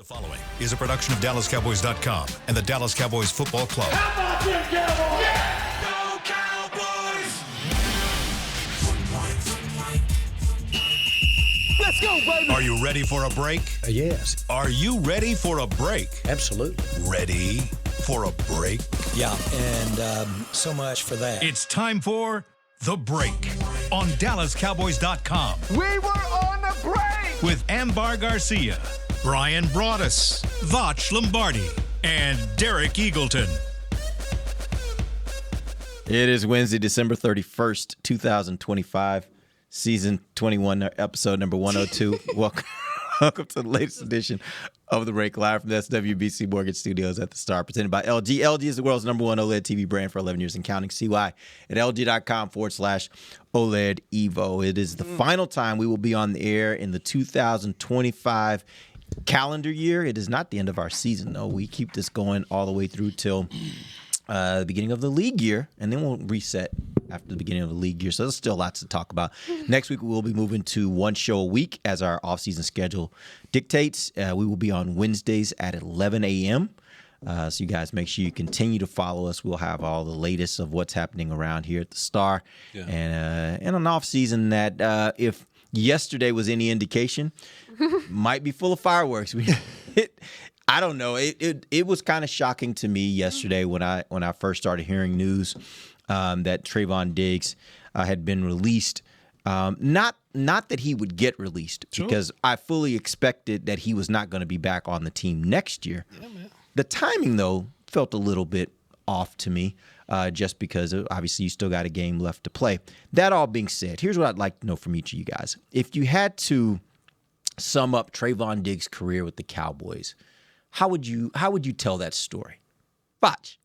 The following is a production of DallasCowboys.com and the Dallas Cowboys Football Club. How about them Cowboys? Yeah! Go Cowboys! Let's go, baby! Are you ready for a break? Yes. Are you ready for a break? Absolutely. Ready for a break? Yeah, and so much for that. It's time for The Break on DallasCowboys.com. We were on the break! With Ambar Garcia, Bryan Broaddus, Voch Lombardi, and Derek Eagleton. It is Wednesday, December 31st, 2025, season 21, episode number 102. Welcome to the latest edition of The Break, live from the SWBC Mortgage Studios at the Star, presented by LG. LG is the world's #1 OLED TV brand for 11 years and counting. CY at LG.com/OLED Evo. It is the final time we will be on the air in the 2025 calendar year. It is not the end of our season, though. We keep this going all the way through till the beginning of the league year, and then we'll reset after the beginning of the league year. So there's still lots to talk about. Next week, we will be moving to one show a week as our offseason schedule dictates. We will be on Wednesdays at 11 a.m. So you guys make sure you continue to follow us. We'll have all the latest of what's happening around here at the Star. Yeah. And an offseason that, if yesterday was any indication, might be full of fireworks. I don't know. It was kind of shocking to me yesterday when I first started hearing news that Trevon Diggs had been released. Not that he would get released, sure, because I fully expected that he was not going to be back on the team next year. Yeah, man. The timing, though, felt a little bit off to me, just because obviously you still got a game left to play. That all being said, here's what I'd like to know from each of you guys. If you had to sum up Trevon Diggs' career with the Cowboys, how would you tell that story? Voch.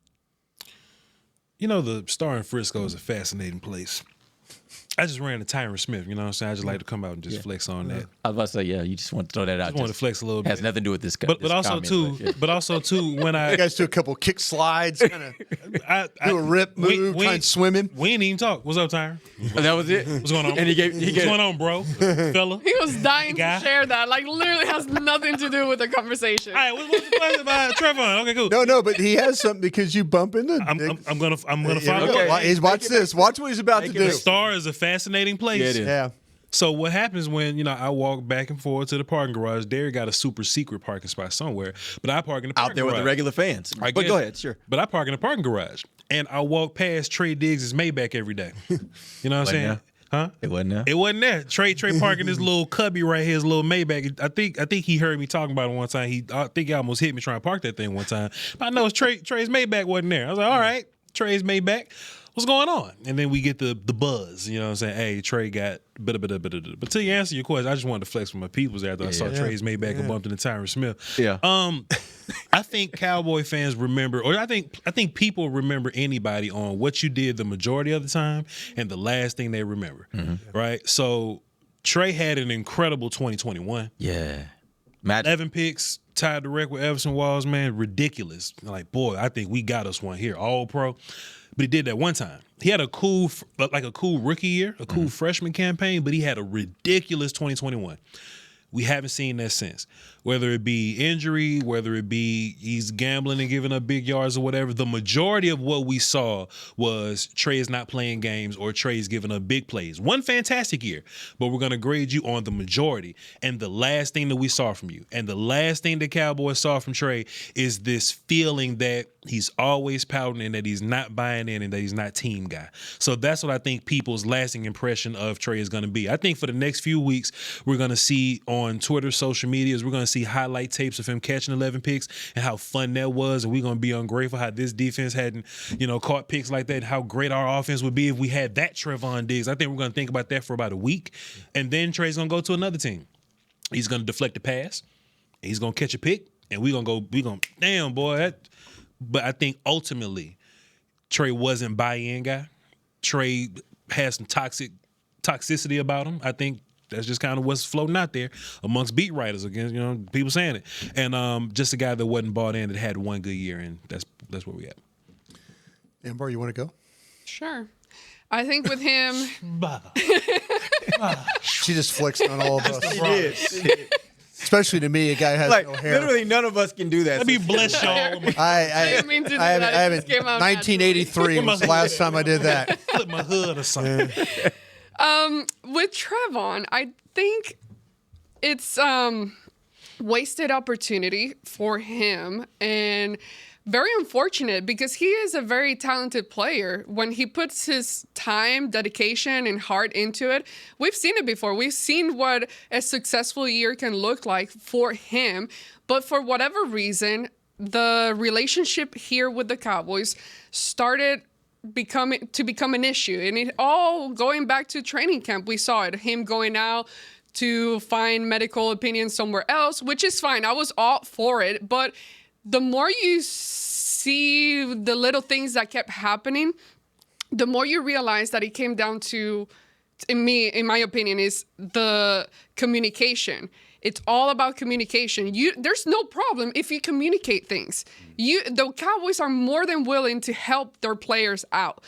You know, the Star in Frisco is a fascinating place. I just ran to Tyron Smith, you know what I'm saying? I just like to come out and just flex on that. I was about to say, yeah, you just want to throw that out. I just want to flex a little bit. Has nothing to do with this. But also too, when I... You guys do a couple kick slides, kind of do a rip move, try and swim him. We didn't even talk. What's up, Tyron? That was it? What's going on? And he gave What's going on, bro? Fella? He was dying to share that. Like, literally has nothing to do with the conversation. All right, what's the question about Trevon? Okay, cool. No, but he has something because you bump into I'm gonna follow up. Okay. Watch this. Watch what he's about to do. The Star is a fascinating place. Yeah. So what happens when, I walk back and forth to the parking garage? Derek got a super secret parking spot somewhere, but I park in the parking garage. Out there with the regular fans. But go ahead, sure. But I park in the parking garage, and I walk past Trey Diggs' Maybach every day. You know what I'm saying? There. Huh? It wasn't there? It wasn't there. Trey parking his little cubby right here, his little Maybach. I think he heard me talking about it one time. I think he almost hit me trying to park that thing one time. But I know Trey's Maybach wasn't there. I was like, all right, Trey's Maybach. What's going on? And then we get the buzz, you know what I'm saying? Hey, Trey got But to answer your question, I just wanted to flex with my peoples after I saw Trey's Maybach and bumped into Tyron Smith. Yeah. I think Cowboy fans remember, or I think people remember anybody on what you did the majority of the time and the last thing they remember, right? So Trey had an incredible 2021. Yeah. 11 picks, tied the record with Everson Walls, man, ridiculous. Like, boy, I think we got us one here, all pro. But he did that one time. He had a cool rookie year, a cool freshman campaign, but he had a ridiculous 2021. We haven't seen that since. Whether it be injury, whether it be he's gambling and giving up big yards or whatever, the majority of what we saw was Trey's not playing games or Trey's giving up big plays. One fantastic year, but we're going to grade you on the majority. And the last thing that we saw from you, and the last thing the Cowboys saw from Trey is this feeling that he's always pouting and that he's not buying in and that he's not team guy. So that's what I think people's lasting impression of Trey is going to be. I think for the next few weeks, we're going to see on Twitter, social medias, we're going to see highlight tapes of him catching 11 picks and how fun that was. And we're going to be ungrateful how this defense hadn't, caught picks like that, and how great our offense would be if we had that Trevon Diggs. I think we're going to think about that for about a week. And then Trey's going to go to another team. He's going to deflect the pass. He's going to catch a pick. And we're going to damn, boy. But I think ultimately Trey wasn't buy-in guy. Trey has some toxicity about him. I think that's just kind of what's floating out there amongst beat writers, against people saying it. And just a guy that wasn't bought in, that had one good year, and that's where we at. Ambar, you want to go? Sure. I think with him, she just flexed on all of us. She did. Especially to me, a guy who has Like no hair. literally, none of us can do that. Let me bless y'all. I didn't mean to do I that. haven't. It just came out 1983 was the last time I did that. Flip my hood or something. With Trevon, I think it's wasted opportunity for him and very unfortunate because he is a very talented player. When he puts his time, dedication, and heart into it, we've seen it before. We've seen what a successful year can look like for him. But for whatever reason, the relationship here with the Cowboys started become an issue, and it all going back to training camp. We saw it, him going out to find medical opinions somewhere else, which is fine. I was all for it, but the more you see the little things that kept happening, the more you realize that it came down to, in my opinion, is the communication. It's all about communication. There's no problem if you communicate things. The Cowboys are more than willing to help their players out.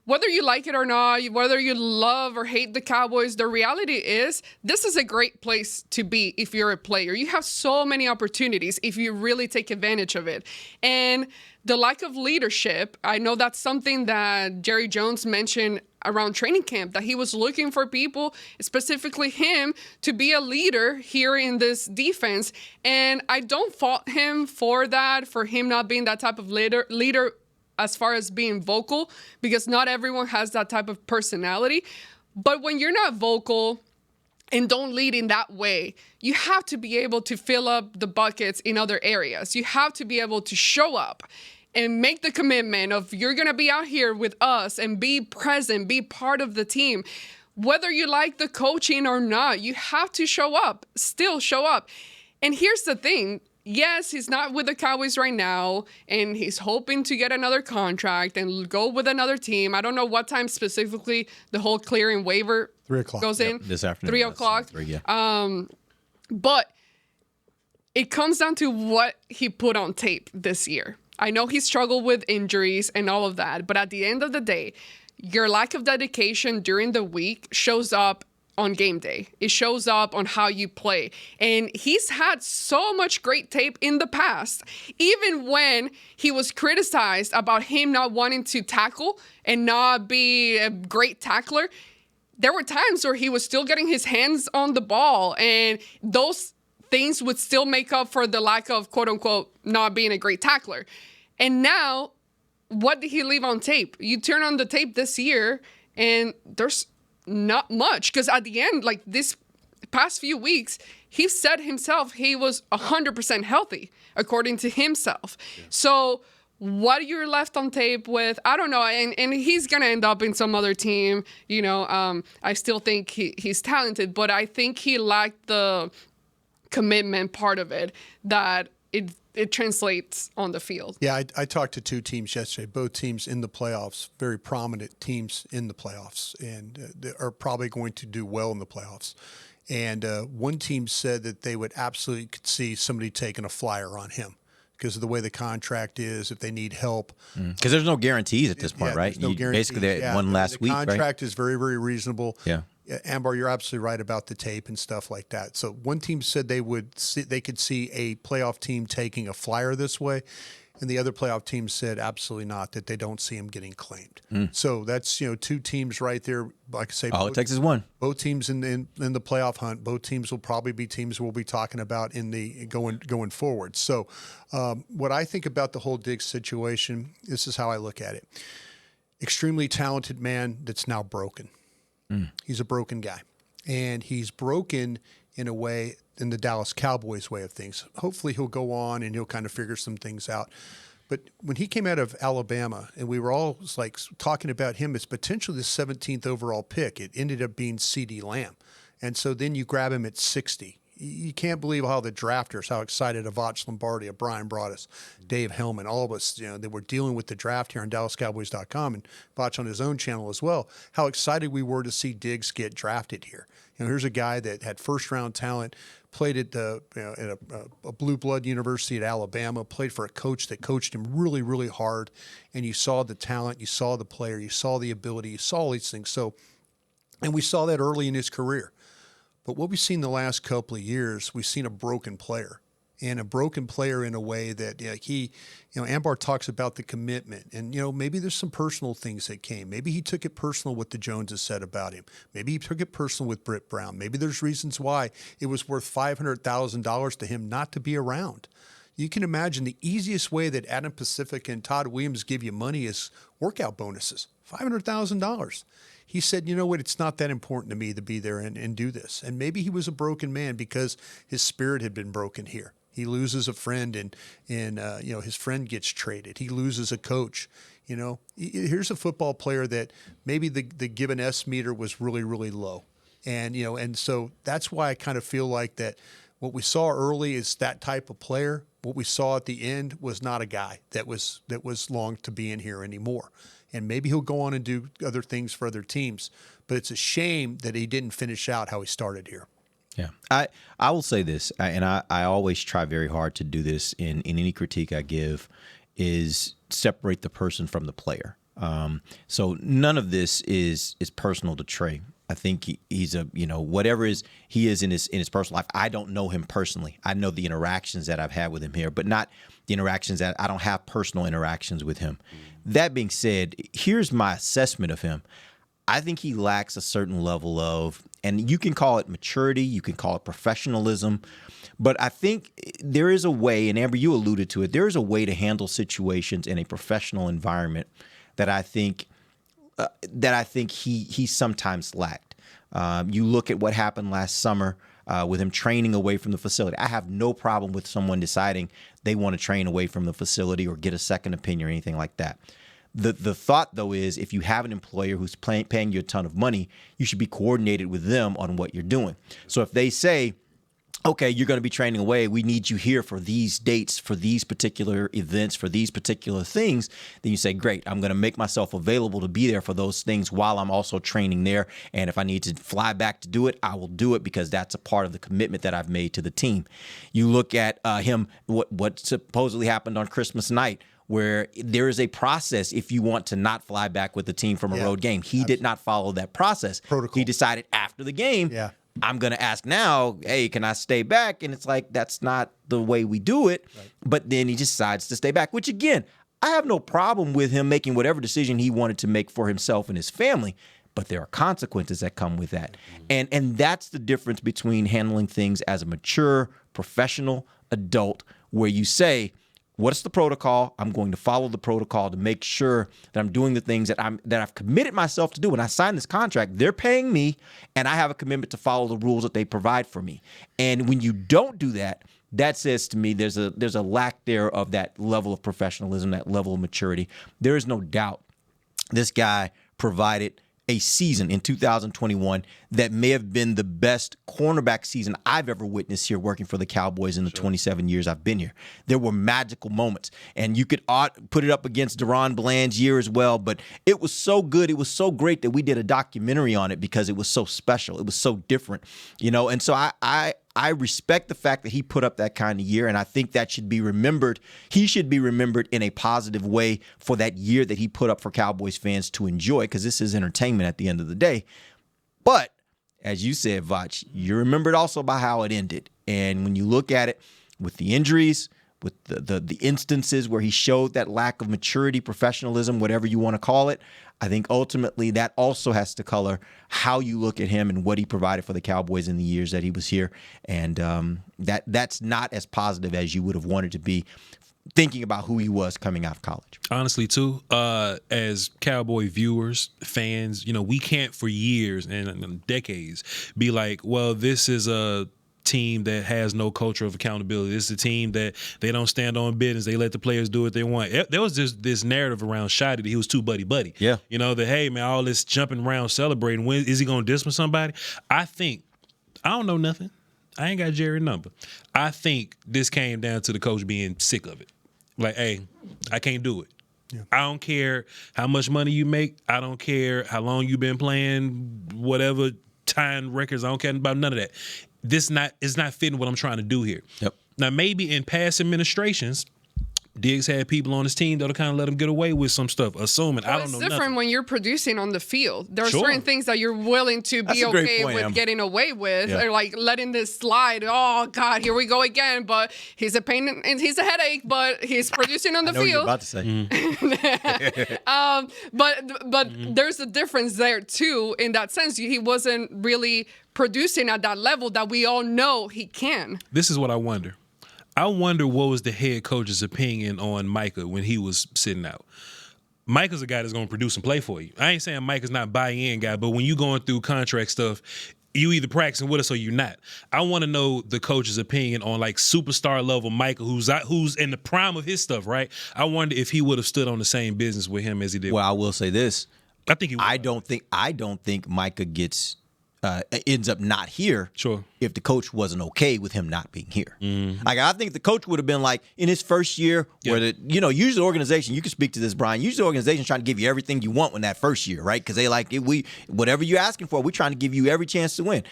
Whether you like it or not, whether you love or hate the Cowboys, the reality is this is a great place to be if you're a player. You have so many opportunities if you really take advantage of it. And the lack of leadership, I know that's something that Jerry Jones mentioned around training camp, that he was looking for people, specifically him, to be a leader here in this defense. And I don't fault him for that, for him not being that type of leader as far as being vocal, because not everyone has that type of personality. But when you're not vocal and don't lead in that way, you have to be able to fill up the buckets in other areas. You have to be able to show up and make the commitment of you're going to be out here with us and be present, be part of the team. Whether you like the coaching or not, you have to show up, still show up. And here's the thing. Yes, he's not with the Cowboys right now, and he's hoping to get another contract and go with another team. I don't know what time specifically the whole clearing waiver 3 o'clock goes in. This afternoon. 3 o'clock. 3, yeah. But it comes down to what he put on tape this year. I know he struggled with injuries and all of that, but at the end of the day, your lack of dedication during the week shows up on game day. It shows up on how you play. And he's had so much great tape in the past, even when he was criticized about him not wanting to tackle and not be a great tackler. There were times where he was still getting his hands on the ball, and those things would still make up for the lack of, quote unquote, not being a great tackler. And now, what did he leave on tape? You turn on the tape this year, and there's not much, because at the end, like this past few weeks, he said himself he was 100% healthy, according to himself. Yeah. So what you're left on tape with, I don't know, and he's going to end up in some other team. You know, I still think he's talented, but I think he lacked the commitment part of it that it translates on the field. Yeah, I talked to 2 teams yesterday, both teams in the playoffs, very prominent teams in the playoffs, and they are probably going to do well in the playoffs. And one team said that they would absolutely could see somebody taking a flyer on him because of the way the contract is, if they need help. Because there's no guarantees at this point, right? No guarantees. Basically, they won last week, right? The contract is very, very reasonable. Yeah. Ambar, you're absolutely right about the tape and stuff like that. So one team said they could see a playoff team taking a flyer this way, and the other playoff team said absolutely not, that they don't see him getting claimed. So that's 2 teams right there. Like I say, all it takes is one. Both teams in the playoff hunt. Both teams will probably be teams we'll be talking about in the going forward. So what I think about the whole Diggs situation, this is how I look at it. Extremely talented man that's now broken. He's a broken guy, and he's broken in a way, in the Dallas Cowboys way of things. Hopefully he'll go on and he'll kind of figure some things out. But when he came out of Alabama, and we were all like talking about him as potentially the 17th overall pick, it ended up being CeeDee Lamb. And so then you grab him at 60. You can't believe how the drafters, how excited a Voch Lombardi, a Bryan Broaddus, Dave Hellman, all of us, they were dealing with the draft here on DallasCowboys.com and Voch on his own channel as well, how excited we were to see Diggs get drafted here. Here's a guy that had first-round talent, played at a blue blood university at Alabama, played for a coach that coached him really, really hard, and you saw the talent, you saw the player, you saw the ability, you saw all these things. So, and we saw that early in his career. But what we've seen the last couple of years, we've seen a broken player. And a broken player in a way that Ambar talks about the commitment. And, maybe there's some personal things that came. Maybe he took it personal what the Joneses said about him. Maybe he took it personal with Britt Brown. Maybe there's reasons why it was worth $500,000 to him not to be around. You can imagine the easiest way that Adam Pacific and Todd Williams give you money is workout bonuses, $500,000. He said, you know what, it's not that important to me to be there and do this. And maybe he was a broken man because his spirit had been broken here. He loses a friend and his friend gets traded. He loses a coach. Here's a football player that maybe the given S meter was really, really low. And so that's why I kind of feel like that what we saw early is that type of player. What we saw at the end was not a guy that was long to be in here anymore. And maybe he'll go on and do other things for other teams. But it's a shame that he didn't finish out how he started here. Yeah, I will say this, and I always try very hard to do this in any critique I give, is separate the person from the player. So none of this is personal to Trey. I think he's whatever he is in his personal life. I don't know him personally. I know the interactions that I've had with him here, but not the interactions that I don't have personal interactions with him. That being said, here's my assessment of him. I think he lacks a certain level of, and you can call it maturity, you can call it professionalism, but I think there is a way, and Amber, you alluded to it, there is a way to handle situations in a professional environment that I think he sometimes lacked. You look at what happened last summer with him training away from the facility. I have no problem with someone deciding they want to train away from the facility or get a second opinion or anything like that. The thought, though, is if you have an employer who's paying you a ton of money, you should be coordinated with them on what you're doing. So if they say, okay, you're going to be training away, we need you here for these dates, for these particular events, for these particular things, then you say, great, I'm going to make myself available to be there for those things while I'm also training there. And if I need to fly back to do it, I will do it because that's a part of the commitment that I've made to the team. You look at him, what supposedly happened on Christmas night, where there is a process if you want to not fly back with the team from a road game. He did not follow that process. Protocol. He decided after the game, I'm going to ask now, hey, can I stay back? And it's like, that's not the way we do it. Right. But then he decides to stay back, which again, I have no problem with him making whatever decision he wanted to make for himself and his family. But there are consequences that come with that. And that's the difference between handling things as a mature, professional adult, where you say, what's the protocol? I'm going to follow the protocol to make sure that I'm doing the things that I've committed myself to do. When I signed this contract, they're paying me, and I have a commitment to follow the rules that they provide for me. And when you don't do that, that says to me there's a lack there of that level of professionalism, that level of maturity. There is no doubt this guy provided a season in 2021 that may have been the best cornerback season I've ever witnessed here working for the Cowboys in the 27 years I've been here. There were magical moments, and you could put it up against Deron Bland's year as well, but it was so good. It was so great that we did a documentary on it because it was so special. It was so different, and so I respect the fact that he put up that kind of year, and I think that should be remembered. He should be remembered in a positive way for that year that he put up for Cowboys fans to enjoy, because this is entertainment at the end of the day. But as you said, Voch, you're remembered also by how it ended. And when you look at it with the injuries, with the instances where he showed that lack of maturity, professionalism, whatever you want to call it, I think ultimately that also has to color how you look at him and what he provided for the Cowboys in the years that he was here. And that's not as positive as you would have wanted to be thinking about who he was coming out of college. Honestly, too, as Cowboy viewers, fans, we can't for years and decades be like, well, this is a team that has no culture of accountability. This is a team that they don't stand on business. They let the players do what they want. There was just this narrative around Shotty that he was too buddy-buddy. Yeah. That, hey, man, all this jumping around celebrating. When is he going to dismiss somebody? I don't know nothing. I ain't got Jerry's number. I think this came down to the coach being sick of it. Like, hey, I can't do it. Yeah. I don't care how much money you make. I don't care how long you've been playing, whatever, tying records. I don't care about none of that. This is not fitting what I'm trying to do here. Yep. Now, maybe in past administrations, Diggs had people on his team that'll kind of let him get away with some stuff, assuming I don't It's know different nothing. when you're producing on the field. There are Sure. certain things that you're willing to That's be a great okay point, with Am. getting away with, Yeah. or like letting this slide. Oh God, here we go again. But he's a pain and he's a headache. But he's producing on the I know what you're field. about to say. But there's a difference there too. In that sense, he wasn't really producing at that level that we all know he can. This is what I wonder. I wonder what was the head coach's opinion on Micah when he was sitting out. Micah's a guy that's going to produce and play for you. I ain't saying Micah's not buy-in guy, but when you going through contract stuff, you either practicing with us or you're not. I want to know the coach's opinion on like superstar level Micah, who's in the prime of his stuff, right? I wonder if he would have stood on the same business with him as he did. Well, I will say this. I think he would. I don't think Micah ends up not here. Sure. If the coach wasn't okay with him not being here. Like, I think the coach would have been like, in his first year, where usually the organization, you can speak to this, Brian, usually the organization's trying to give you everything you want in that first year, right? Because they like, whatever you're asking for, we're trying to give you every chance to win.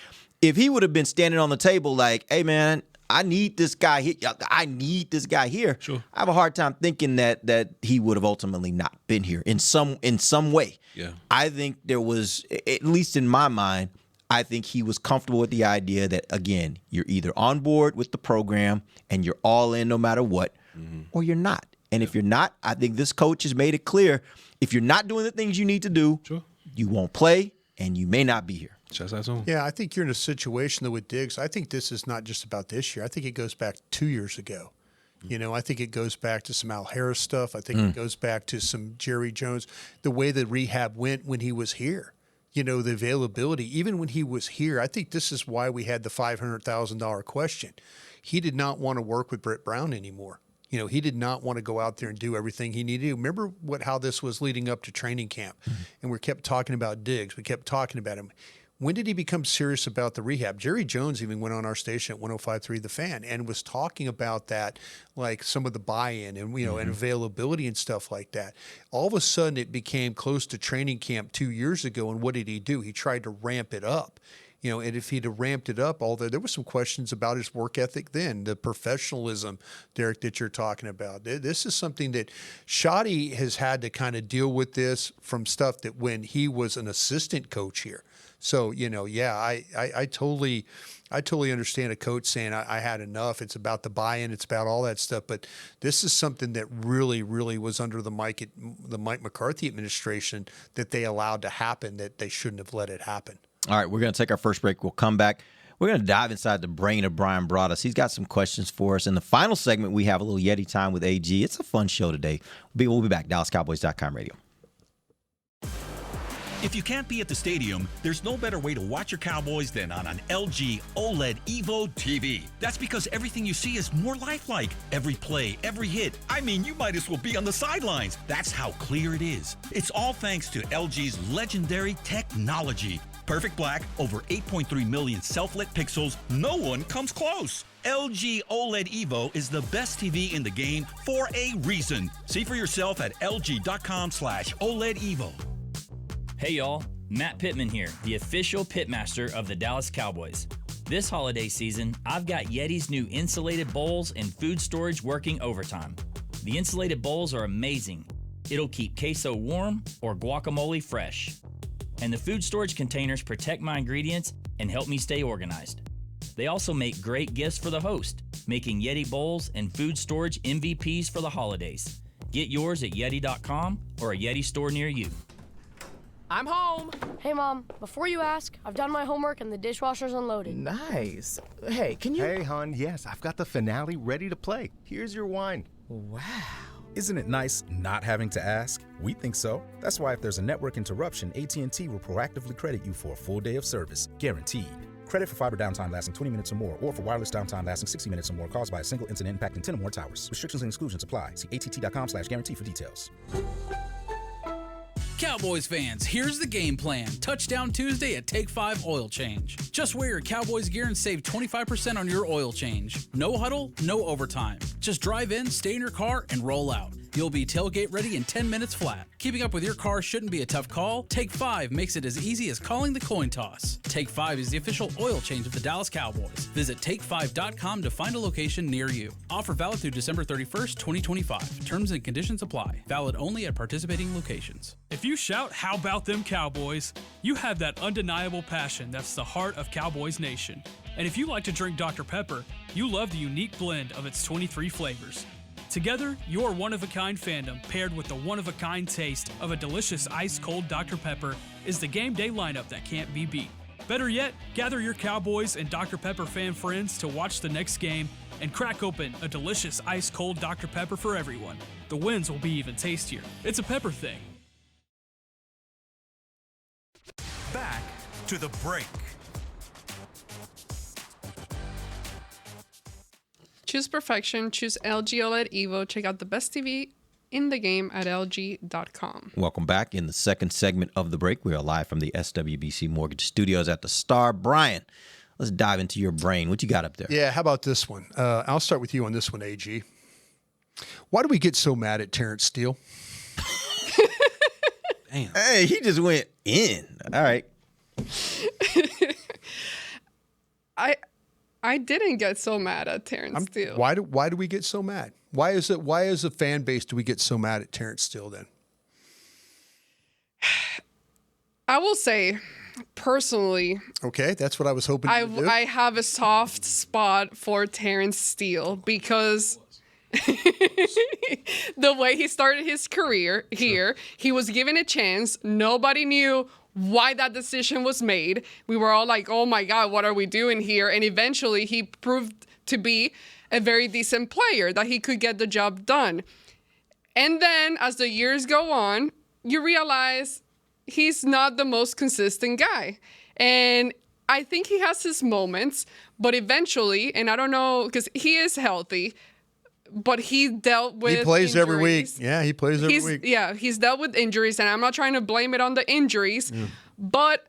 If he would have been standing on the table like, hey, man, I need this guy here. I need this guy here. Sure. I have a hard time thinking that he would have ultimately not been here in some way. Yeah. I think there was, at least in my mind, I think he was comfortable with the idea that, again, you're either on board with the program and you're all in no matter what, or you're not. And if you're not, I think this coach has made it clear, if you're not doing the things you need to do, Sure. you won't play and you may not be here. Shouts out to him. Yeah, I think you're in a situation though with Diggs. I think this is not just about this year. I think it goes back 2 years ago. I think it goes back to some Al Harris stuff. I think it goes back to some Jerry Jones, the way the rehab went when he was here. The availability, even when he was here. I think this is why we had the $500,000 question. He did not want to work with Brett Brown anymore. He did not want to go out there and do everything he needed to. Remember how this was leading up to training camp, and we kept talking about Diggs. We kept talking about him. When did he become serious about the rehab? Jerry Jones even went on our station at 105.3 The Fan and was talking about that, like some of the buy-in and and availability and stuff like that. All of a sudden, it became close to training camp 2 years ago, and what did he do? He tried to ramp it up. And if he'd have ramped it up, although there were some questions about his work ethic then, the professionalism, Derek, that you're talking about. This is something that Shoddy has had to kind of deal with this from stuff that when he was an assistant coach here. So, I totally understand a coach saying I had enough. It's about the buy-in. It's about all that stuff. But this is something that really, really was under the Mike McCarthy administration that they allowed to happen, that they shouldn't have let it happen. All right, we're going to take our first break. We'll come back. We're going to dive inside the brain of Bryan Broaddus. He's got some questions for us. In the final segment, we have a little Yeti time with AG. It's a fun show today. We'll be back. DallasCowboys.com radio. If you can't be at the stadium, there's no better way to watch your Cowboys than on an LG OLED Evo TV. That's because everything you see is more lifelike. Every play, every hit. I mean, you might as well be on the sidelines. That's how clear it is. It's all thanks to LG's legendary technology. Perfect black, over 8.3 million self-lit pixels. No one comes close. LG OLED Evo is the best TV in the game for a reason. See for yourself at lg.com/OLED Evo. Hey y'all, Matt Pittman here, the official pitmaster of the Dallas Cowboys. This holiday season, I've got Yeti's new insulated bowls and food storage working overtime. The insulated bowls are amazing. It'll keep queso warm or guacamole fresh. And the food storage containers protect my ingredients and help me stay organized. They also make great gifts for the host, making Yeti bowls and food storage MVPs for the holidays. Get yours at Yeti.com or a Yeti store near you. I'm home. Hey, Mom, before you ask, I've done my homework and the dishwasher's unloaded. Nice. Hey, can you... Hey, hon, yes, I've got the finale ready to play. Here's your wine. Wow. Isn't it nice not having to ask? We think so. That's why if there's a network interruption, AT&T will proactively credit you for a full day of service, guaranteed. Credit for fiber downtime lasting 20 minutes or more, or for wireless downtime lasting 60 minutes or more caused by a single incident impacting 10 or more towers. Restrictions and exclusions apply. See att.com/guarantee for details. Cowboys fans, here's the game plan. Touchdown Tuesday at Take 5 Oil Change. Just wear your Cowboys gear and save 25% on your oil change. No huddle, no overtime. Just drive in, stay in your car, and roll out. You'll be tailgate ready in 10 minutes flat. Keeping up with your car shouldn't be a tough call. Take 5 makes it as easy as calling the coin toss. Take 5 is the official oil change of the Dallas Cowboys. Visit take5.com to find a location near you. Offer valid through December 31st, 2025. Terms and conditions apply. Valid only at participating locations. If you shout, "How about them Cowboys?" you have that undeniable passion that's the heart of Cowboys Nation. And if you like to drink Dr. Pepper, you love the unique blend of its 23 flavors. Together, your one-of-a-kind fandom paired with the one-of-a-kind taste of a delicious ice-cold Dr. Pepper is the game day lineup that can't be beat. Better yet, gather your Cowboys and Dr. Pepper fan friends to watch the next game and crack open a delicious ice-cold Dr. Pepper for everyone. The wins will be even tastier. It's a pepper thing. Back to the break. Choose perfection. Choose LG OLED Evo. Check out the best TV in the game at LG.com. Welcome back. In the second segment of the break, we are live from the SWBC Mortgage Studios at the Star. Brian, let's dive into your brain. What you got up there? Yeah, how about this one? I'll start with you on this one, AG. Why do we get so mad at Terrence Steele? Damn. Hey, he just went in. All right. I didn't get so mad at Terrence Steele. Why do we get so mad? Why as a fan base do we get so mad at Terrence Steele then? I will say, personally, okay, that's what I was hoping you would do. I have a soft spot for Terrence Steele because the way he started his career here, he was given a chance. Nobody knew why that decision was made. We were all like, oh my God, what are we doing here? And eventually he proved to be a very decent player, that he could get the job done. And then as the years go on, you realize he's not the most consistent guy. And I think he has his moments, but eventually, and I don't know, because he is healthy, but he dealt with He plays injuries. every week. Yeah, he plays every week. Yeah, he's dealt with injuries, and I'm not trying to blame it on the injuries, but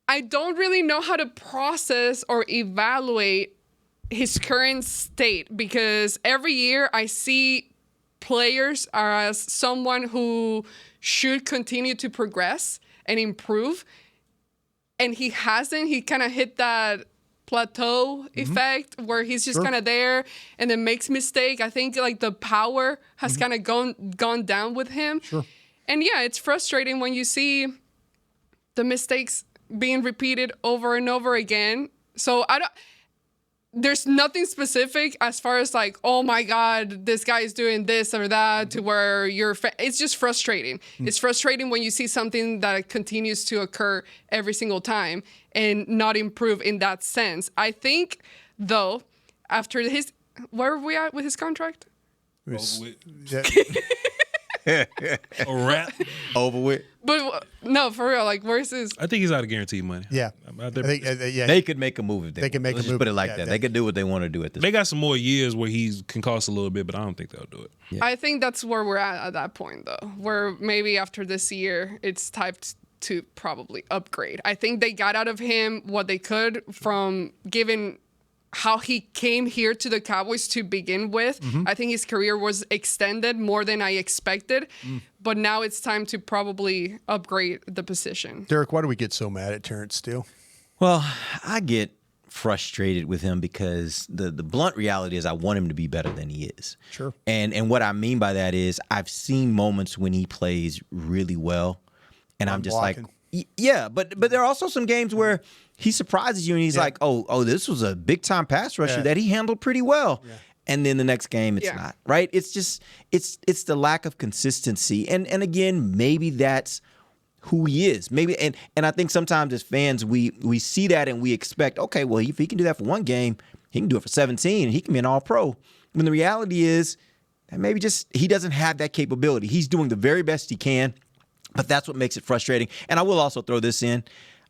I don't really know how to process or evaluate his current state, because every year I see players as someone who should continue to progress and improve, and he hasn't. He kind of hit that plateau effect where he's just kind of there and then makes mistake. I think like the power has kind of gone down with him. And yeah, it's frustrating when you see the mistakes being repeated over and over again. So there's nothing specific as far as like, oh my God, this guy is doing this or that, to where it's just frustrating. It's frustrating when you see something that continues to occur every single time and not improve in that sense. I think, though, after where are we at with his contract? A wrap. Over with. But no, for real, like, where's his? I think he's out of guaranteed money. Yeah. They could make a move if they can make a Let's move. put it like Yeah, that. They could do what they want to do at this They got some more years where he can cost a little bit, but I don't think they'll do it. Yeah. I think that's where we're at that point, though, where maybe after this year, it's time to probably upgrade. I think they got out of him what they could from given how he came here to the Cowboys to begin with. I think his career was extended more than I expected, but now it's time to probably upgrade the position. Derek, why do we get so mad at Terrence Steele? Well, I get frustrated with him because the blunt reality is I want him to be better than he is. Sure. And what I mean by that is I've seen moments when he plays really well, and I'm just blocking. like, yeah, but there are also some games where he surprises you and he's like, oh, this was a big time pass rusher that he handled pretty well. Yeah. And then the next game, it's not, right? It's just, it's the lack of consistency. And again, maybe that's who he is. Maybe, and I think sometimes as fans, we see that and we expect, okay, well, if he can do that for one game, he can do it for 17 and he can be an all-pro. When the reality is that maybe just he doesn't have that capability. He's doing the very best he can, but that's what makes it frustrating. And I will also throw this in.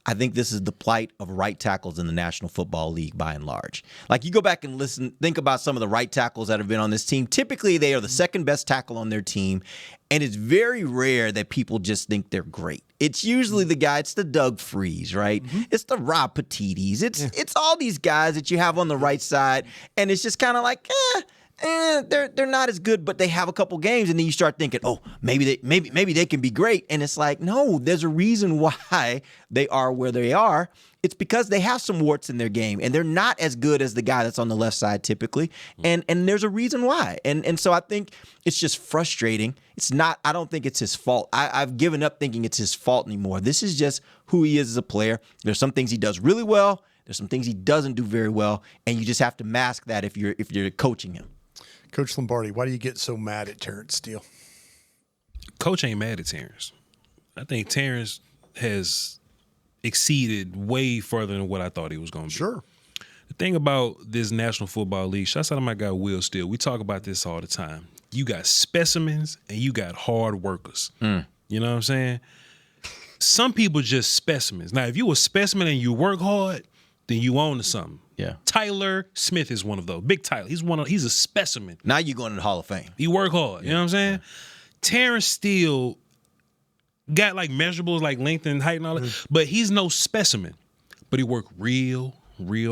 I think this is the plight of right tackles in the National Football League by and large. Like, you go back and think about some of the right tackles that have been on this team. Typically, they are the second best tackle on their team, and it's very rare that people just think they're great. It's usually the guy, it's the Doug Freeze, right? It's the Rob Petitis. It's all these guys that you have on the right side, and it's just kind of like, they're not as good, but they have a couple games, and then you start thinking, oh, maybe they can be great. And it's like, no, there's a reason why they are where they are. It's because they have some warts in their game, and they're not as good as the guy that's on the left side typically. And there's a reason why. And so I think it's just frustrating. I don't think it's his fault. I've given up thinking it's his fault anymore. This is just who he is as a player. There's some things he does really well. There's some things he doesn't do very well, and you just have to mask that if you're coaching him. Coach Lombardi, why do you get so mad at Terrence Steele? Coach ain't mad at Terrence. I think Terrence has exceeded way further than what I thought he was going to be. Sure. The thing about this National Football League, shouts out to my guy Will Steele. We talk about this all the time. You got specimens and you got hard workers. You know what I'm saying? Some people just specimens. Now, if you a specimen and you work hard, then you own to something. Yeah. Tyler Smith is one of those. Big Tyler. He's a specimen. Now you're going to the Hall of Fame. He work hard. You know what I'm saying? Terrence Steele got like measurables like length and height and all that, but he's no specimen. But he worked real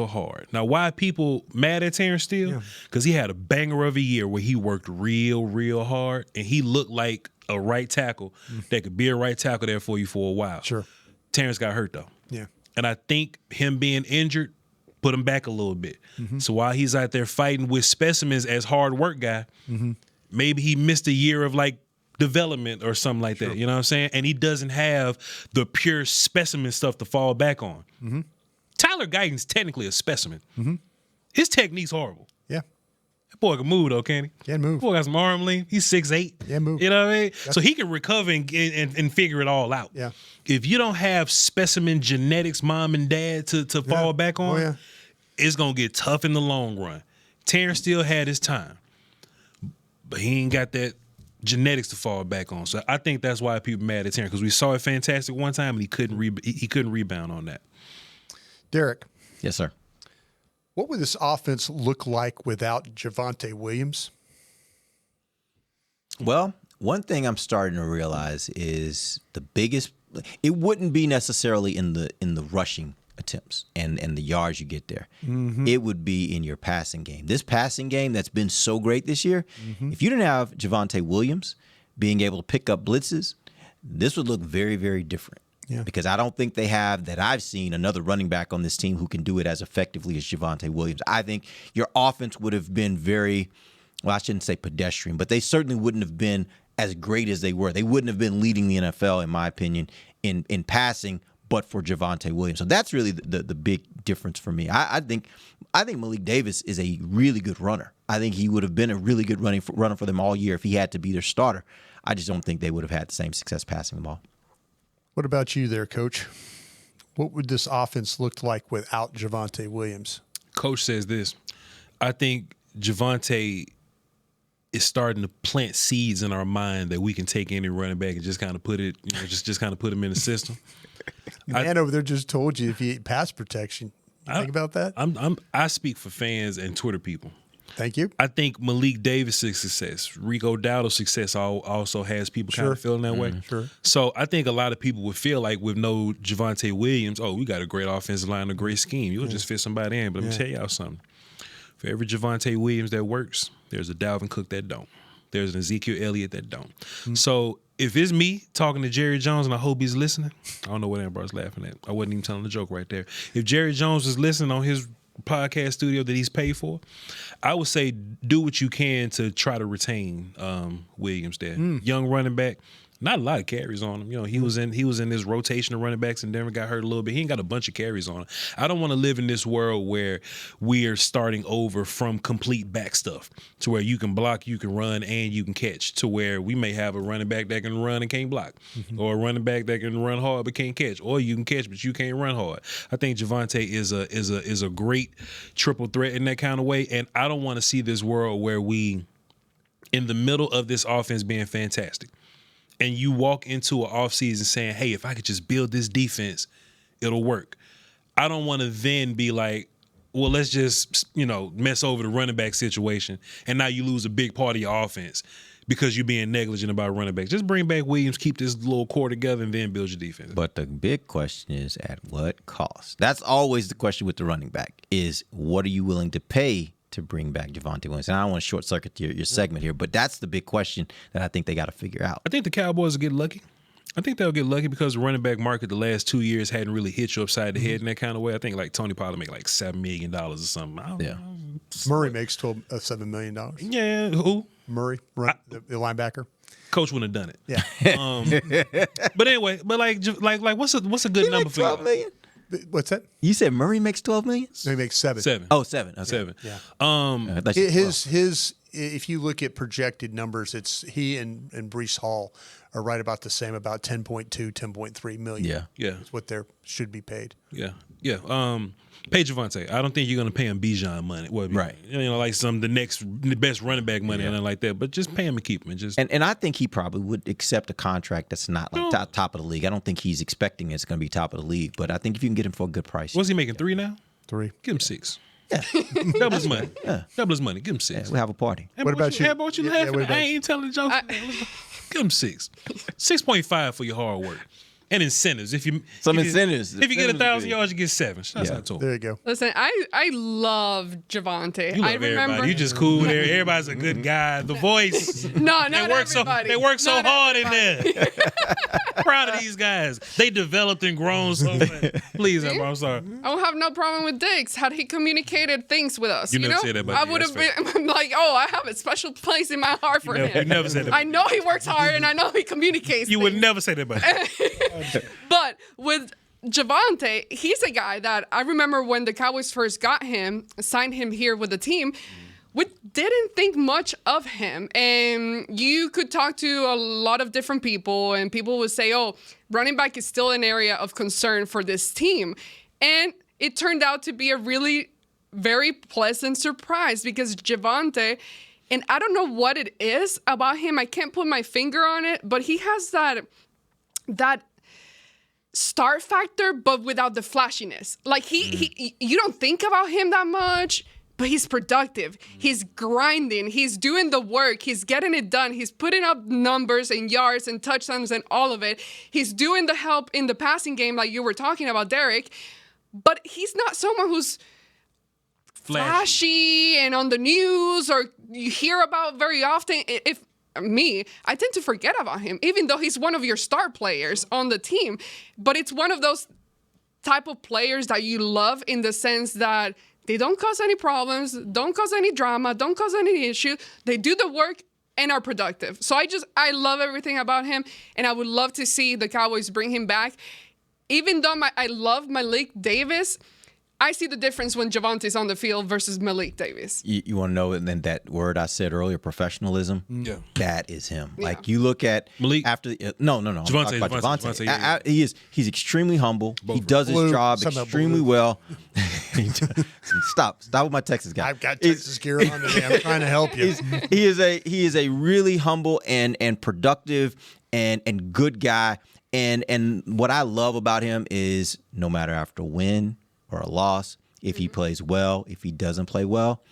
hard. Now, why are people mad at Terrence Steele? Because he had a banger of a year where he worked real hard, and he looked like a right tackle that could be a right tackle there for you for a while. Sure. Terrence got hurt, though. Yeah. And I think him being injured put him back a little bit. So while he's out there fighting with specimens as hard work guy, maybe he missed a year of like development or something like that. You know what I'm saying? And he doesn't have the pure specimen stuff to fall back on. Tyler Guyton's technically a specimen. His technique's horrible. Yeah. That boy can move though, can't he? Yeah, move. Boy got some arm length. He's 6'8". Yeah, move. You know what I mean? So he can recover and figure it all out. Yeah. If you don't have specimen genetics, mom and dad, to fall back on, it's going to get tough in the long run. Terrence Steele had his time, but he ain't got that genetics to fall back on. So I think that's why people mad at Terrence, because we saw it fantastic one time and he couldn't rebound on that. Derek. Yes, sir. What would this offense look like without Javonte Williams? Well, one thing I'm starting to realize is it wouldn't be necessarily in the rushing attempts and the yards you get there. It would be in your passing game. This passing game that's been so great this year, if you didn't have Javonte Williams being able to pick up blitzes, this would look very, very different. Because I don't think they have, that I've seen, another running back on this team who can do it as effectively as Javonte Williams. I think your offense would have been very, well, I shouldn't say pedestrian, but they certainly wouldn't have been as great as they were. They wouldn't have been leading the NFL, in my opinion, in passing, but for Javonte Williams. So that's really the big difference for me. I think Malik Davis is a really good runner. I think he would have been a really good runner for them all year if he had to be their starter. I just don't think they would have had the same success passing the ball. What about you there, Coach? What would this offense look like without Javonte Williams? Coach says this. I think Javonte is starting to plant seeds in our mind that we can take any running back and just kind of put it, just kind of put him in the system. Man over there just told you if you eat pass protection. Think about that? I speak for fans and Twitter people. Thank you. I think Malik Davis' success, Rico Dowdle's success also has people kind of feeling that way. Sure. So I think a lot of people would feel like with no Javonte Williams, we got a great offensive line, a great scheme. You'll just fit somebody in. But let me tell y'all something. For every Javonte Williams that works, there's a Dalvin Cook that don't. There's an Ezekiel Elliott that don't. So if it's me talking to Jerry Jones, and I hope he's listening, I don't know what Ambar's laughing at. I wasn't even telling the joke right there. If Jerry Jones is listening on his podcast studio that he's paid for, I would say do what you can to try to retain Williams there. Young running back, not a lot of carries on him. You know, he was in this rotation of running backs, and Denver got hurt a little bit. He ain't got a bunch of carries on him. I don't want to live in this world where we are starting over from complete back stuff to where you can block, you can run, and you can catch, to where we may have a running back that can run and can't block, or a running back that can run hard but can't catch, or you can catch but you can't run hard. I think Javonte is a great triple threat in that kind of way, and I don't want to see this world where we, in the middle of this offense being fantastic, and you walk into an offseason saying, hey, if I could just build this defense, it'll work. I don't want to then be like, well, let's just, mess over the running back situation, and now you lose a big part of your offense because you're being negligent about running backs. Just bring back Williams, keep this little core together, and then build your defense. But the big question is, at what cost? That's always the question with the running back, is what are you willing to pay to bring back Javonte Williams? And I don't want to short circuit your segment here, but that's the big question that I think they got to figure out. I think the Cowboys will get lucky. I think they'll get lucky because the running back market the last 2 years hadn't really hit you upside the head in that kind of way. I think like Tony Pollard make like $7 million or something. Yeah. Murray makes $7 million. Yeah, who? Murray, the linebacker. Coach wouldn't have done it. Yeah. But anyway, but like what's a good number for $12 million? What's that? You said Murray makes $12 million? No, he makes $7. $7. Oh, $7. Okay. $7. Yeah. His if you look at projected numbers, it's he and Breece Hall are right about the same, about 10.2, 10.3 million. Yeah. Yeah. That's what they should be paid. Yeah. Yeah. Pay Javonte. I don't think you're going to pay him Bijan money. Well, right. Like the best running back money or anything like that. But just pay him and keep him. And I think he probably would accept a contract that's not like top of the league. I don't think he's expecting it's going to be top of the league. But I think if you can get him for a good price. What's he making, 3 now? 3. Give him 6. Yeah. Double his money. Yeah. Double his money. Give him 6. Yeah, we'll have a party. What about you? How about you laughing? what about I ain't telling jokes. Give him 6. 6.5 for your hard work. And incentives. Incentives. If you get 1,000 yards, you get 7. That's not too. There you go. Listen, I love Javonte. You love I remember. everybody. You just cool there. Everybody's a good guy. The voice. No, not everybody. They work so hard in there. Proud of these guys. They developed and grown so much. Please, Amber, I'm sorry. I don't have no problem with Diggs. Had he communicated things with us, You never said that about I me. would That's have been like, oh, I have a special place in my heart for him. You never said that. I know he works hard and I know he communicates. You would never say that about me. But with Javonte, he's a guy that I remember when the Cowboys first got him, signed him here with the team. We didn't think much of him. And you could talk to a lot of different people, and people would say, oh, running back is still an area of concern for this team. And it turned out to be a really very pleasant surprise because Javonte, and I don't know what it is about him, I can't put my finger on it, but he has that star factor, but without the flashiness. Like he you don't think about him that much, but he's productive. He's grinding. He's doing the work. He's getting it done. He's putting up numbers and yards and touchdowns and all of it. He's doing the help in the passing game like you were talking about, Derek. But he's not someone who's flashy and on the news or you hear about very often. I tend to forget about him, even though he's one of your star players on the team. But it's one of those type of players that you love in the sense that they don't cause any problems, don't cause any drama, don't cause any issue. They do the work and are productive. So I love everything about him, and I would love to see the Cowboys bring him back. Even though I love Malik Davis, I see the difference when Javonte's on the field versus Malik Davis. You want to know, and then that word I said earlier, professionalism, that is him. Yeah. Like you look at Malik. After no. Javonte. He's extremely humble. He does his job extremely well. Stop with my Texas guy. I've got Texas gear on today. I'm trying to help you. He is a really humble and productive and good guy. And what I love about him is no matter after a win or a loss, if he plays well, if he doesn't play well,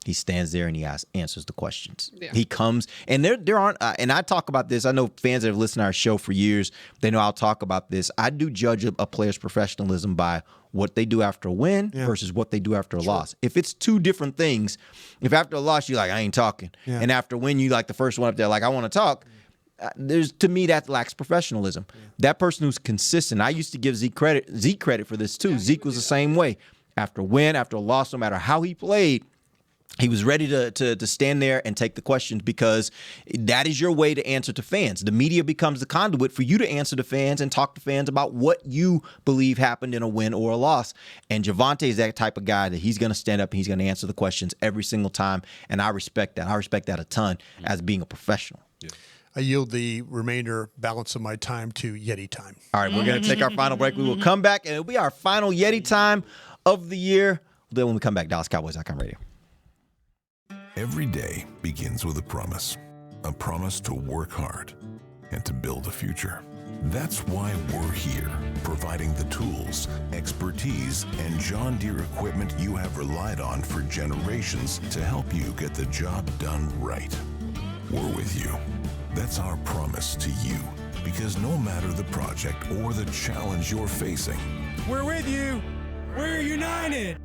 he stands there and he answers the questions. Yeah. He comes, and there aren't, and I talk about this. I know fans that have listened to our show for years, they know I'll talk about this. I do judge a player's professionalism by what they do after a win versus what they do after a loss. If it's two different things, if after a loss you're like, I ain't talking, and after a win you like the first one up there, like I want to talk, to me that lacks professionalism. That person who's consistent. I used to give Zeke credit for this too. Zeke was the same way. After a win, after a loss, no matter how he played, he was ready to stand there and take the questions because that is your way to answer to fans. The media becomes the conduit for you to answer to fans and talk to fans about what you believe happened in a win or a loss. And Javonte is that type of guy that he's going to stand up and he's going to answer the questions every single time. And I respect that. I respect that a ton as being a professional. Yeah. I yield the remainder balance of my time to Yeti time. All right, we're going to take our final break. We will come back, and it'll be our final Yeti time of the year. Then when we come back, DallasCowboys.com radio. Every day begins with a promise to work hard and to build a future. That's why we're here, providing the tools, expertise, and John Deere equipment you have relied on for generations to help you get the job done right. We're with you. That's our promise to you, because no matter the project or the challenge you're facing, we're with you. We're united.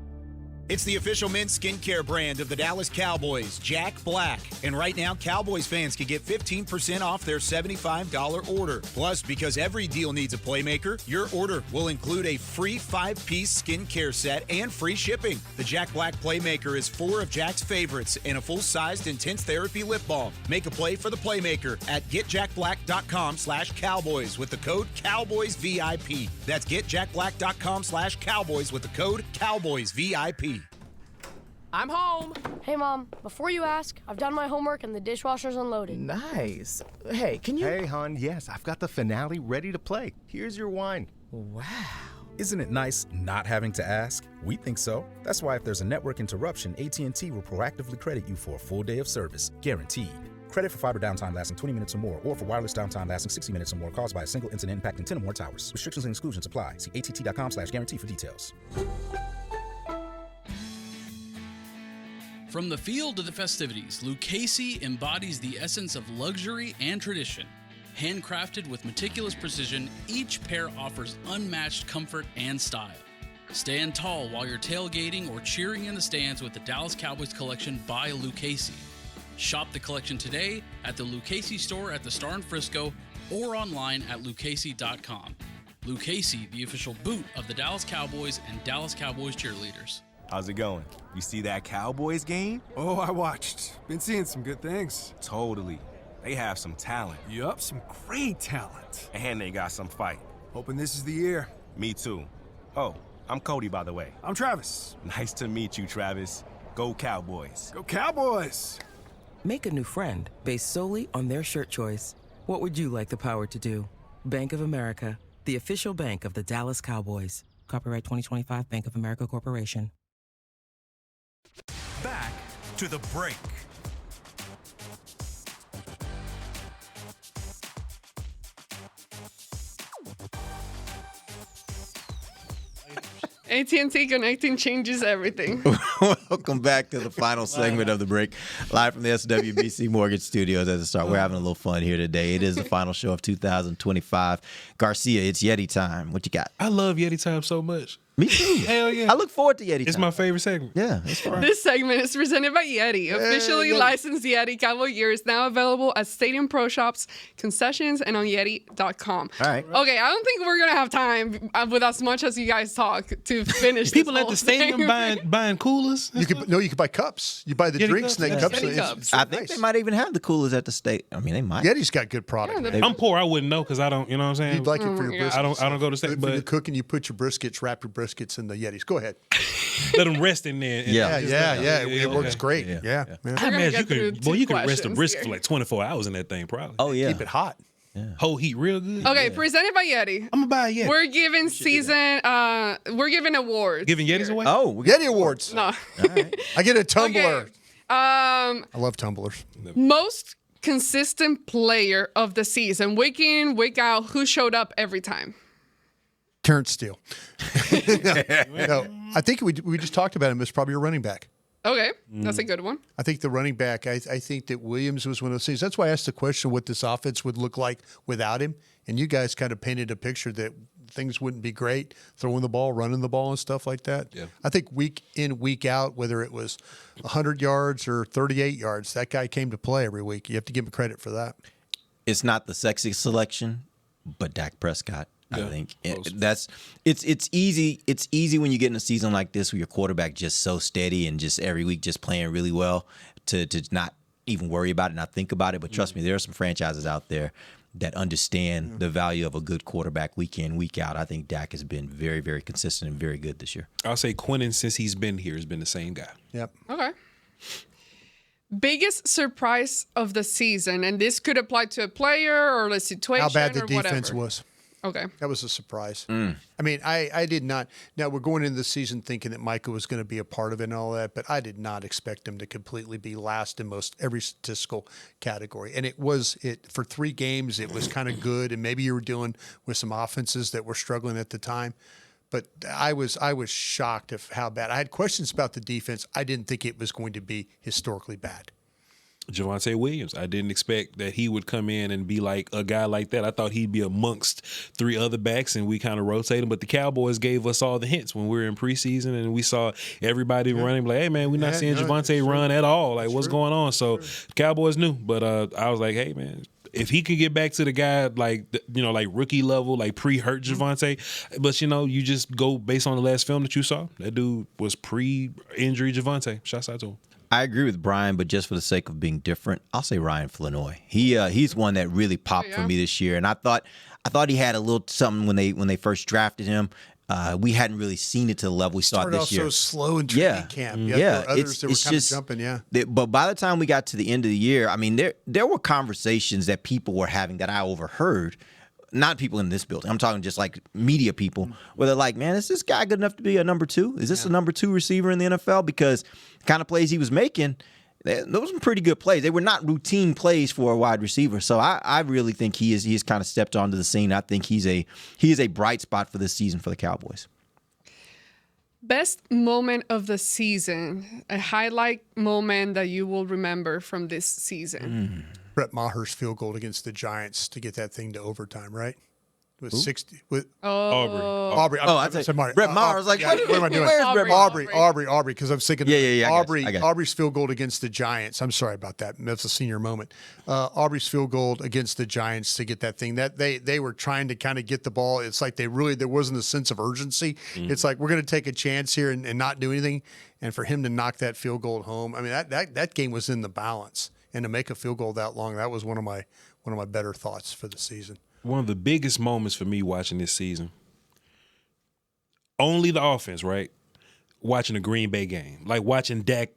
It's the official men's skincare brand of the Dallas Cowboys, Jack Black. And right now, Cowboys fans can get 15% off their $75 order. Plus, because every deal needs a playmaker, your order will include a free 5-piece skincare set and free shipping. The Jack Black Playmaker is 4 of Jack's favorites and a full-sized intense therapy lip balm. Make a play for the Playmaker at getjackblack.com/Cowboys with the code CowboysVIP. That's getjackblack.com/Cowboys with the code CowboysVIP. I'm home. Hey, Mom. Before you ask, I've done my homework and the dishwasher's unloaded. Nice. Hey, can you... Hey, hon, yes, I've got the finale ready to play. Here's your wine. Wow. Isn't it nice not having to ask? We think so. That's why if there's a network interruption, AT&T will proactively credit you for a full day of service, guaranteed. Credit for fiber downtime lasting 20 minutes or more, or for wireless downtime lasting 60 minutes or more caused by a single incident impacting 10 or more towers. Restrictions and exclusions apply. See att.com/guarantee for details. From the field to the festivities, Lucchese embodies the essence of luxury and tradition. Handcrafted with meticulous precision, each pair offers unmatched comfort and style. Stand tall while you're tailgating or cheering in the stands with the Dallas Cowboys collection by Lucchese. Shop the collection today at the Lucchese store at the Star in Frisco or online at lucchese.com. Lucchese, the official boot of the Dallas Cowboys and Dallas Cowboys cheerleaders. How's it going? You see that Cowboys game? Oh, I watched. Been seeing some good things. Totally. They have some talent. Yup, some great talent. And they got some fight. Hoping this is the year. Me too. Oh, I'm Cody, by the way. I'm Travis. Nice to meet you, Travis. Go Cowboys. Go Cowboys! Make a new friend based solely on their shirt choice. What would you like the power to do? Bank of America, the official bank of the Dallas Cowboys. Copyright 2025 Bank of America Corporation. Back to the break. AT&T connecting changes everything. Welcome back to the final segment of the break. Live from the SWBC Mortgage Studios at the start. We're having a little fun here today. It is the final show of 2025. Garcia, it's Yeti time. What you got? I love Yeti time so much. Me too. Hell yeah. I look forward to Yeti time. It's my favorite segment. Yeah, it's fun. This segment is presented by Yeti. Officially licensed Yeti Cowboy Gear is now available at Stadium Pro Shops, concessions, and on Yeti.com. All right. Okay, I don't think we're going to have time with as much as you guys talk to finish People this at whole the stadium thing. buying coolers. You could buy cups. You buy the Yeti drinks cups? and then Yeah. cups. Yeti It's cups. so I think they might even have the coolers at the state. I mean, they might. Yeti's got good product. Yeah, man. I'm poor. I wouldn't know because I don't. You know what I'm saying? You'd like it for your yeah. briskets. I don't go to state, If you're but cooking, you put your briskets, wrap your briskets in the Yetis. Go ahead. let them rest in there. Yeah. It works okay. great. Yeah. Yeah. I We're gonna imagine get through you two can rest a questions brisket here. for like 24 hours in that thing, probably. Oh, yeah. Keep it hot. Whole heat real good. Okay, presented by Yeti. I'm gonna buy a Yeti. We're giving we're giving awards. Giving Yetis away? Oh, we got Yeti Awards. No. I get a tumbler. Okay. I love tumblers. Most consistent player of the season, week in, week out, who showed up every time? Terrence Steele. No, I think we just talked about him as probably a running back. Okay, that's a good one. I think the running back, I think that Williams was one of those things. That's why I asked the question what this offense would look like without him. And you guys kind of painted a picture that things wouldn't be great, throwing the ball, running the ball, and stuff like that. Yeah. I think week in, week out, whether it was 100 yards or 38 yards, that guy came to play every week. You have to give him credit for that. It's not the sexy selection, but Dak Prescott. I Yeah, think close. it's easy. It's easy when you get in a season like this where your quarterback just so steady and just every week just playing really well to not even worry about it, not think about it. But trust me, there are some franchises out there that understand the value of a good quarterback week in, week out. I think Dak has been very, very consistent and very good this year. I'll say Quinnen, since he's been here, has been the same guy. Yep. Okay. Biggest surprise of the season, and this could apply to a player or a situation How bad the or defense whatever. was. Okay. That was a surprise. I mean, I did not. Now, we're going into the season thinking that Micah was going to be a part of it and all that, but I did not expect him to completely be last in most every statistical category. And it for 3 games, it was kind of good. And maybe you were dealing with some offenses that were struggling at the time. But I was shocked of how bad. I had questions about the defense. I didn't think it was going to be historically bad. Javonte Williams. I didn't expect that he would come in and be like a guy like that. I thought he'd be amongst three other backs and we kind of rotate him. But the Cowboys gave us all the hints when we were in preseason and we saw everybody running like, hey, man, we're not seeing Javonte run at all. Like, what's going on? So Cowboys knew. But I was like, hey, man, if he could get back to the guy like rookie level, like pre-hurt Javonte, but you just go based on the last film that you saw. That dude was pre-injury Javonte. Shouts out to him. I agree with Brian, but just for the sake of being different, I'll say Ryan Flanoy. He's one that really popped for me this year, and I thought he had a little something when they first drafted him. We hadn't really seen it to the level we saw this year. So slow in training camp. There were others that were kind of jumping. But by the time we got to the end of the year, I mean, there were conversations that people were having that I overheard. Not people in this building. I'm talking just like media people where they're like, man, is this guy good enough to be a number 2? Is this a number 2 receiver in the NFL? Because the kind of plays he was making, those were pretty good plays. They were not routine plays for a wide receiver. So I really think he has kind of stepped onto the scene. I think he is a bright spot for this season for the Cowboys. Best moment of the season, a highlight moment that you will remember from this season. Brett Maher's field goal against the Giants to get that thing to overtime, right? With 60 with Aubrey. I said Brett Maher. I was like, what am I doing? Where's Brett Maher? Aubrey, because I'm thinking I got Aubrey's field goal against the Giants. I'm sorry about that. That's a senior moment. Aubrey's field goal against the Giants to get that thing. That they were trying to kind of get the ball. It's like there wasn't a sense of urgency. It's like we're going to take a chance here and not do anything. And for him to knock that field goal home, I mean that game was in the balance. And to make a field goal that long, that was one of my better thoughts for the season. One of the biggest moments for me watching this season, only the offense, right? Watching a Green Bay game. Like watching Dak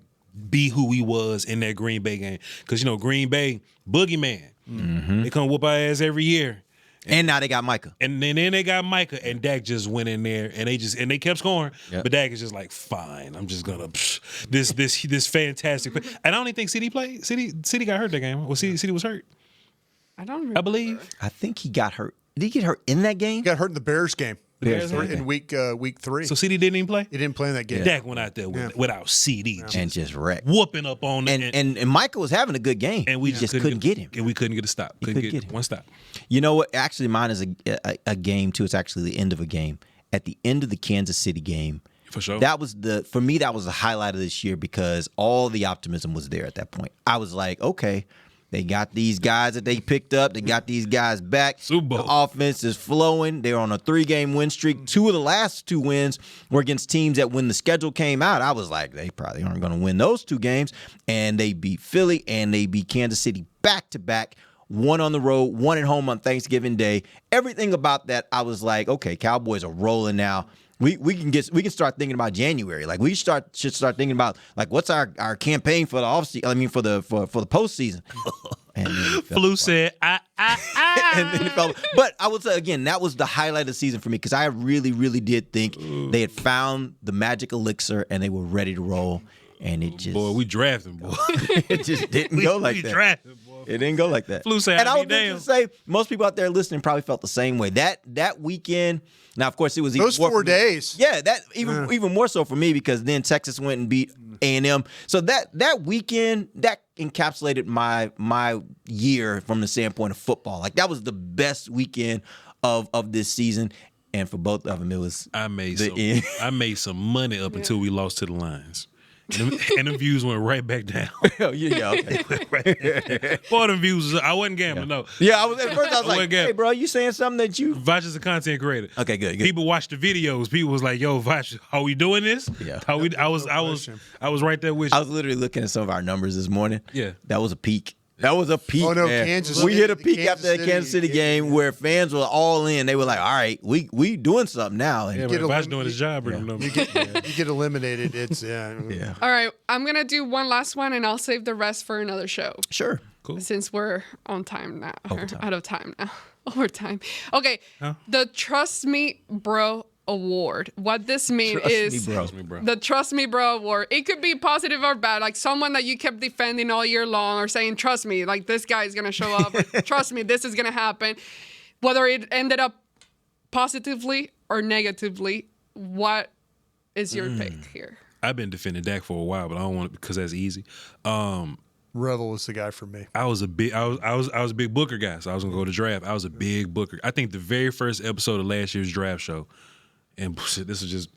be who he was in that Green Bay game. Because, Green Bay, boogeyman. Mm-hmm. They come whoop our ass every year. And now they got Micah. And then they got Micah, and Dak just went in there, and they kept scoring. Yep. But Dak is just like, fine, I'm just gonna this fantastic. And I don't even think CD played. CD got hurt that game. Well, CD was hurt. I don't remember. I believe. I think he got hurt. Did he get hurt in that game? He got hurt in the Bears game. In week 3. So CD didn't even play? He didn't play in that game. Dak went out there without CD. And just wrecked. Whooping up on it. And Michael was having a good game. And we just couldn't get him. And we couldn't get a stop. Couldn't get one stop. You know what? Actually, mine is a game, too. It's actually the end of a game. At the end of the Kansas City game. For sure. For me, that was the highlight of this year because all the optimism was there at that point. I was like, okay. They got these guys that they picked up. They got these guys back. Super Bowl. The offense is flowing. They're on a 3-game win streak. 2 of the last 2 wins were against teams that when the schedule came out, I was like, they probably aren't going to win those 2 games. And they beat Philly and they beat Kansas City back-to-back. 1 on the road, 1 at home on Thanksgiving Day. Everything about that, I was like, okay, Cowboys are rolling now. We can start thinking about January. Like we should start thinking about like what's our campaign for the offseason. I mean for the postseason. And Flu said, and then it fell. But I would say again, that was the highlight of the season for me because I really, really did think they had found the magic elixir and they were ready to roll. And it just we drafted boy. It just didn't go like that. Drafted, boy. It didn't go like that. Flu said, and I would just say most people out there listening probably felt the same way. That weekend. Now, of course, it was those 4 days. Yeah, that even more so for me because then Texas went and beat A&M. So that weekend that encapsulated my year from the standpoint of football. Like that was the best weekend of this season, and for both of them, it was. I made some money up until we lost to the Lions. And the views went right back down. Yeah, okay. Boy, them views, I wasn't gambling, no. Yeah, at first I was like, hey, bro, you saying something that you... Voch is a content creator. Okay, good. People watched the videos. People was like, yo, Voch, are we doing this? Yeah. I was right there with you. I was literally looking at some of our numbers this morning. Yeah. That was a peak. That was a peak. Oh no, man. Kansas! We hit a peak after that Kansas City game where fans were all in. They were like, "All right, we doing something now." And yeah, Voch doing his job. You get eliminated. It's yeah. All right, I'm gonna do one last one, and I'll save the rest for another show. Sure, cool. Since we're on time now, out of time now, overtime. Okay, the Trust Me Bro Award. What this means is the Trust Me Bro Award. It could be positive or bad, like someone that you kept defending all year long or saying, trust me, like this guy is going to show up. Or, trust me, this is going to happen. Whether it ended up positively or negatively, what is your pick here? I've been defending Dak for a while, but I don't want it because that's easy. Revel was the guy for me. I was a big Booker guy, so I was gonna go to draft. I was a big Booker. I think the very first episode of last year's draft show, and this is just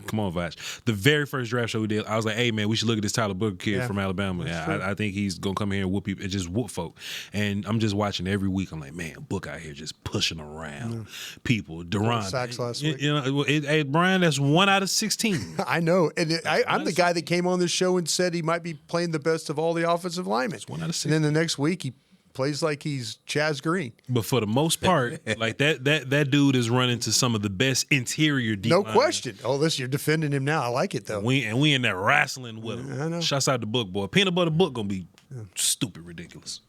come on, Voch. The very first draft show we did, I was like, "Hey man, we should look at this Tyler Booker kid from Alabama. I think he's gonna come here and whoop people and just whoop folk." And I'm just watching every week. I'm like, "Man, Book out here just pushing around people." Duran sacks last week. Hey Brian, that's 1 out of 16. I know, and I'm the guy that came on this show and said he might be playing the best of all the offensive linemen. 1 out of 16. And then the next week he plays like he's Chaz Green. But for the most part, like that dude is running to some of the best interior deep No line. question. Oh, listen, you're defending him now. I like it though. We in there wrestling with him. I know. Shouts out the Book boy. Peanut butter Book gonna be stupid ridiculous.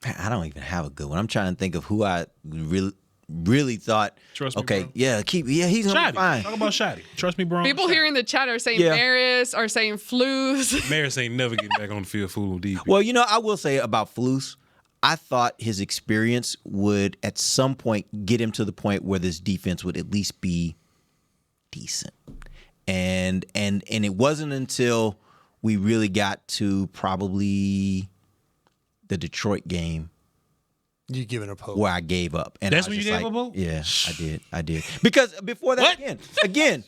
I don't even have a good one. I'm trying to think of who I really thought. Trust me, okay, bro. he's gonna be fine. Talk about Shotty. Trust me, bro. People here in the chat are saying Yeah. Maris, are saying Flus. Maris ain't never getting back on the field fooling deep. Well, I will say about Flus, I thought his experience would at some point get him to the point where this defense would at least be decent. And it wasn't until we really got to probably the Detroit game You giving up hope? where I gave up. And That's I was when you just gave up hope? Yeah, I did. Because before that, again,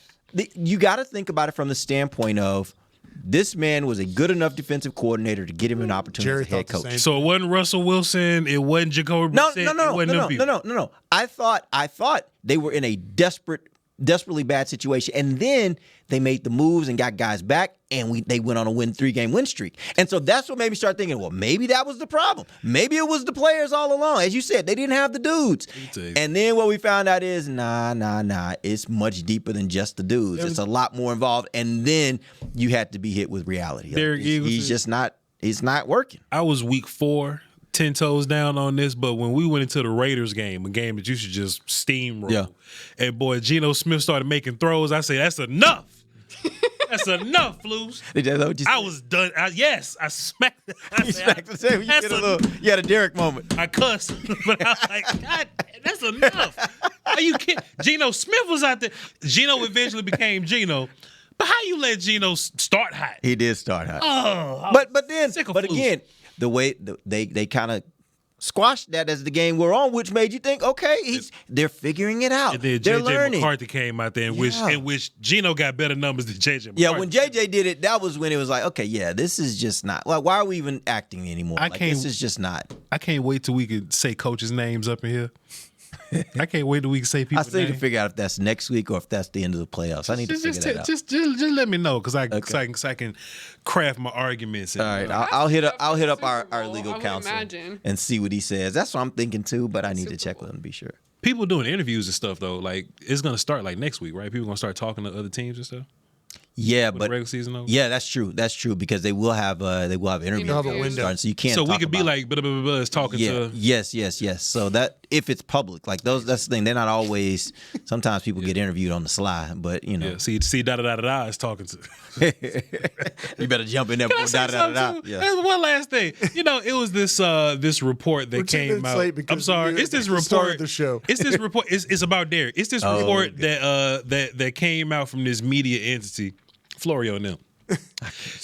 you got to think about it from the standpoint of this man was a good enough defensive coordinator to get him an opportunity as a head coach. So it wasn't Russell Wilson. It wasn't Jacoby Brissett. No. I thought they were in a desperately bad situation, and then they made the moves and got guys back, and they went on a 3-game win streak. And so that's what made me start thinking, well, maybe that was the problem. Maybe it was the players all along. As you said, they didn't have the dudes. And then what we found out is, nah. It's much deeper than just the dudes. It's a lot more involved. And then you had to be hit with reality. He's just not. It's not working. I was week 4. 10 toes down on this, but when we went into the Raiders game, a game that you should just steamroll, and boy, Geno Smith started making throws, I say, that's enough. That's enough, Flus. I was done. I smacked it. I said, You had a Derek moment. I cussed, but I was like, God, that's enough. Are you kidding? Geno Smith was out there. Geno eventually became Geno. But how you let Geno start hot? He did start hot. Oh, but again, the way they kind of squashed that as the game wore on, which made you think, okay, they're figuring it out. And then they're JJ learning. McCarthy came out there in which Geno got better numbers than JJ McCarthy. Yeah, when JJ did it, that was when it was like, okay, this is just not. Like, why are we even acting anymore? This is just not. I can't wait till we can say coaches' names up in here. I can't wait till we can say people's I still need names. to figure out if that's next week or if that's the end of the playoffs. I need to figure that out. Just let me know, because I can craft my arguments. All right, I'll hit up our legal counsel imagine. and see what he says. That's what I'm thinking too, but I need to check with him to be sure. People doing interviews and stuff though, like it's gonna start like next week, right? People gonna start talking to other teams and stuff. Yeah, With but the regular season over? yeah, that's true. That's true because they will have interviews. They'll have a window. starting, so you can't. So we talk could be about- like blah blah blah blah is talking to. Yes. So that if it's public, like those, that's the thing. They're not always. Sometimes people get interviewed on the sly, but Yeah, see da da da da da is talking to. You better jump in there. Can I Da, say da, da, da. something too? There's one last thing. It was this report that We're 2 came minutes out. late because I'm sorry. we It's this started report. the show. It's this report. It's about Derek. It's this report that came out from this media entity, Florio and them.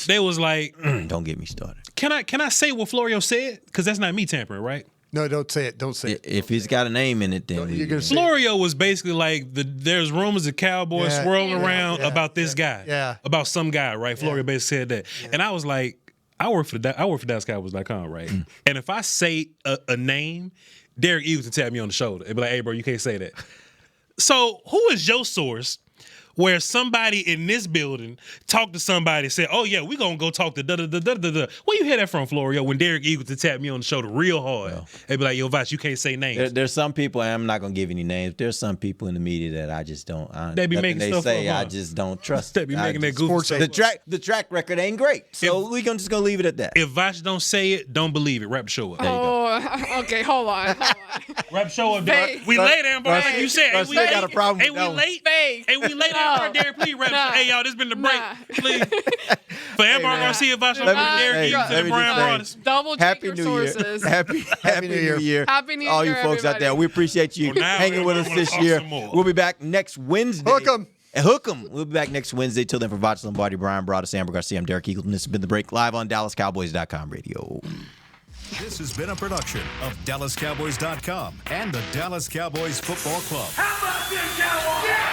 They was like, don't get me started. Can I say what Florio said? Because that's not me tampering, right? No, don't say it. Don't say it. If he's got a name in it, then You're gonna say Florio was basically like there's rumors of Cowboys Yeah. swirling around about this guy, Yeah. about some guy, right? Florio basically said that, and I was like, I work for DallasCowboys.com, right? And if I say a name, Derek Eagleton tap me on the shoulder and be like, "Hey, bro, you can't say that." So who is your source? Where somebody in this building talked to somebody and said, "Oh yeah, we gonna go talk to da da da da da da." Where you hear that from, Florio? When Derek Eagleton tapped me on the shoulder real hard, and be like, "Yo, Voch, you can't say names." There's some people, and I'm not gonna give any names. There's some people in the media that I just don't. They be nothing making stuff say, up, I huh? just don't trust. They be making that goofy stuff The track record ain't great, so we just gonna leave it at that. If Voch don't say it, don't believe it. Wrap the show up. Okay, hold on. Wrap the show up. Fake. We late, Amber. Fake. Like you said, Fake. we late. got a problem Hey, with we that one. late. Fake. Hey, we late, No. Amber. Derek, please wrap. Nah. Hey, y'all, this been the break. Nah. Please. For Ambar Garcia, Voch Let me- Lombardi, Derek hey, Eagleton, let and me Bryan just Broaddus. Double check Happy your New Year. sources. Happy New Year. Happy New All Year, you folks out there, everybody. we appreciate you Well, now hanging with we're us gonna this talk year. some more. We'll be back next Wednesday. Hook 'em. And hook 'em. We'll be back next Wednesday. Till then, for Voch Lombardi, Bryan Broaddus, Ambar Garcia, I'm Derek Eagleton. This has been The Break, live on DallasCowboys.com radio. This has been a production of DallasCowboys.com and the Dallas Cowboys Football Club. How about this, Cowboys? Yeah!